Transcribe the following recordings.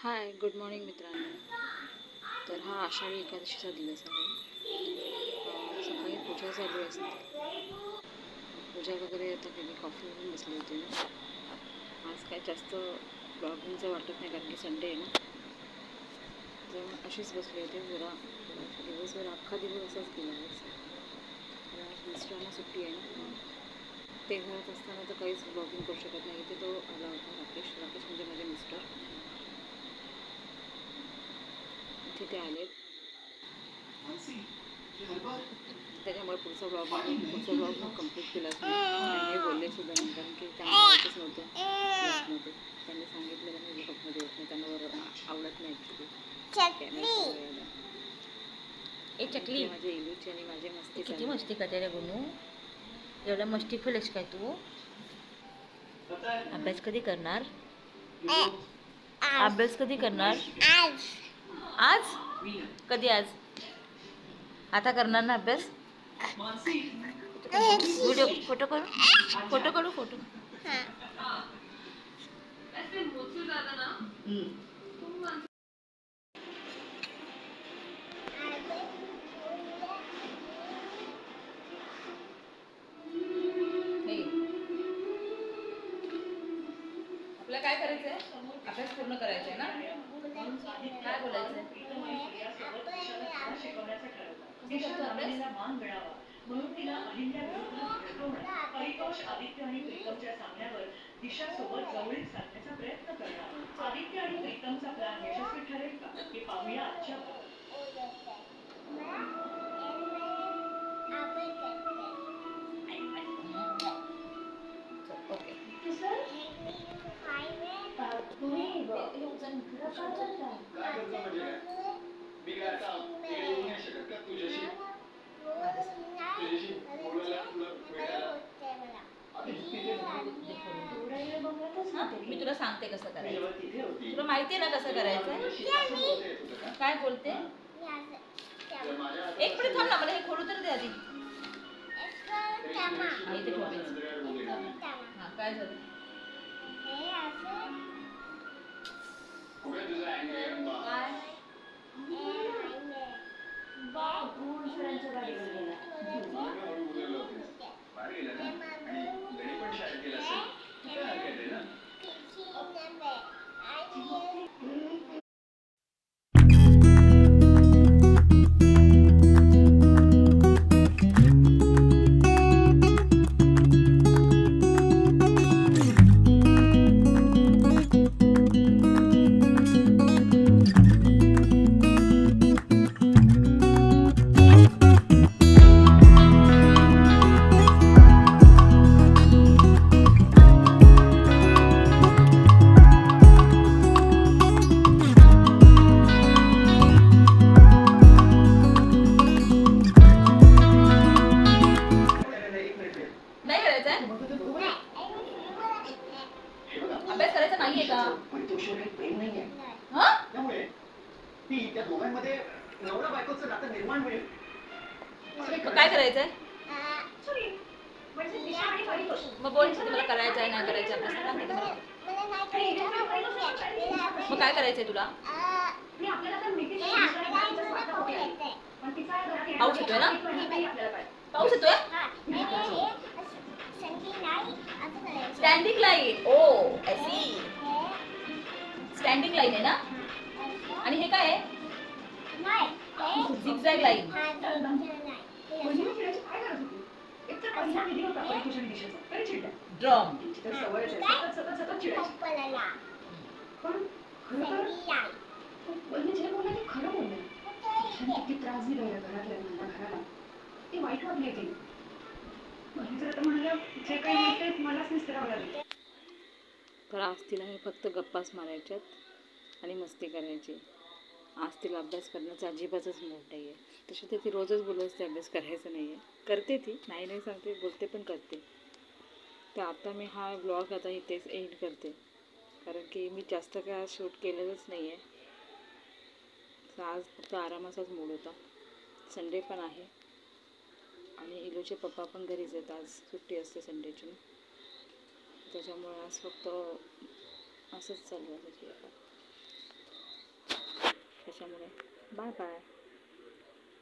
हाय, good morning मित्रांनो. तर हा आषाढी एकादशीचा दिवस आहे. सकाळी पूजा चालू असते. पूजा वगैरे आता केली, कॉफी घेऊन बसले होते मी. आज काय जास्त ब्लॉगिंगचं वाटत नाही कारण की संडे आहे ना. तेव्हा अशीच बसले होते जरा. दिवसभर अख्खा दिवस असाच गेला आज. आज मिस्टरांना सुट्टी आहे ना. ते घरात असताना तर काहीच ब्लॉगिंग करू शकत नाही. इथे तो आला होता राकेश म्हणजे माझे मिस्टर. इथे ते आले. त्याच्यामुळे पुढचा ब्लॉग मग कंप्लीट केलाच नाही. हे बोलले सुद्धा नाही कारण की त्यांना माहीतच नव्हतं ब्लॉगमध्ये. त्यांनी सांगितलेलं मी ब्लॉगमध्ये येत नाही, त्यांना आवडत नाही ॲक्च्युली. ए चकली माझे इलूची आणि माझे मस्ती. किती मस्ती करते रे गुनू, एवढ्या मस्ती फुलेस काय तू? अभ्यास कधी करणार? अभ्यास कधी करणार? आज कधी? आज आता करणार ना अभ्यास? व्हिडिओ फोटो काढू फोटो. आपल्याला काय करायचंय? अभ्यास पूर्ण करायचंय ना. काय बोलायचंय? म्हणून तिला अहिल्या विरोधात भडकवणं, परितोष आदित्य आणि प्रीतमच्या सामन्यावर दिशा सोबत जवळीक साधण्याचा प्रयत्न करणं. आदित्य आणि प्रीतमचा प्लॅन यशस्वी ठरेल का हे पाहूया आजच्या मी तुला सांगते कसं करायचं. तुला माहिती आहे ना कसं करायचं? काय बोलते? एक मिनिट थांब ना, मला हे खोलू तर दे आधी. इथे ठेवायचं. हा, काय झालं? अभ्यास करायचा नाहीये का? प्रेम नाहीये. त्यामुळे ती त्या दोघांमध्ये नवरा बायकोचं नातं निर्माण होईल. काय करायचंय? मग बोल, मला करायचं आहे नाही करायचं अभ्यास. मग काय करायचंय तुला? पाऊस येतोय ना? पाऊस येतोय? Standing line. O I C. Standing line आहे ना. आणि हे काय आहे? Zigzag line. ड्रम. किती त्रास दिला या घराला. ती वाईट वाटली ती. जे काही म्हणते मलाच निस्तरावं लागेल. तर आज तिला हे फक्त गप्पाच मारायच्यात आणि मस्ती करायची. आज तिला अभ्यास करण्याचा अजिबातच मूड नाही आहे. तशी तर ती रोजच बोलत असते अभ्यास करायचं नाही आहे. करते ती, नाही सांगते, बोलते पण करते. तर आता मी हा ब्लॉग आता इथेच एंड करते कारण की मी जास्त काय आज शूट केलेलंच नाही आहे. आज फक्त आरामाचाच मूड होता. संडे पण आहे आणि इलूचे पप्पा पण घरीच आहेत. आज सुट्टी असते संडेची, त्याच्यामुळे आज फक्त असंच चालू आहे. त्याच्यामुळे बाय बाय.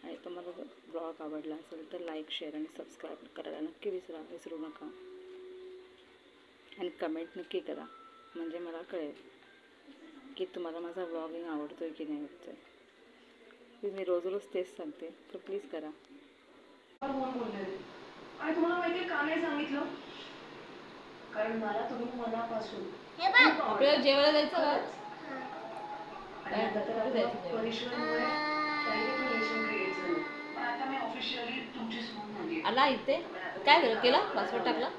आणि तुम्हाला जर ब्लॉग आवडला असेल तर लाईक, शेअर आणि सबस्क्राईब करायला नक्की विसरू नका. आणि कमेंट नक्की करा, म्हणजे मला कळेल की तुम्हाला माझा ब्लॉगिंग आवडतो आहे की नाही आवडतो आहे. मी रोज तेच सांगते, तर प्लीज करा. आणि तुम्हाला माहितीये का नाही सांगितलं? कारण मला तुम्ही मनापासून आपल्याला जेवायला जायचं का? आणि आता तर आपलं परिश्रमामुळे काही रिलेशन क्रिएट झालं. पण आता मी ऑफिशियली तुमची सून झाली. आला इथे काय झालं, केला पासवर्ड टाकला?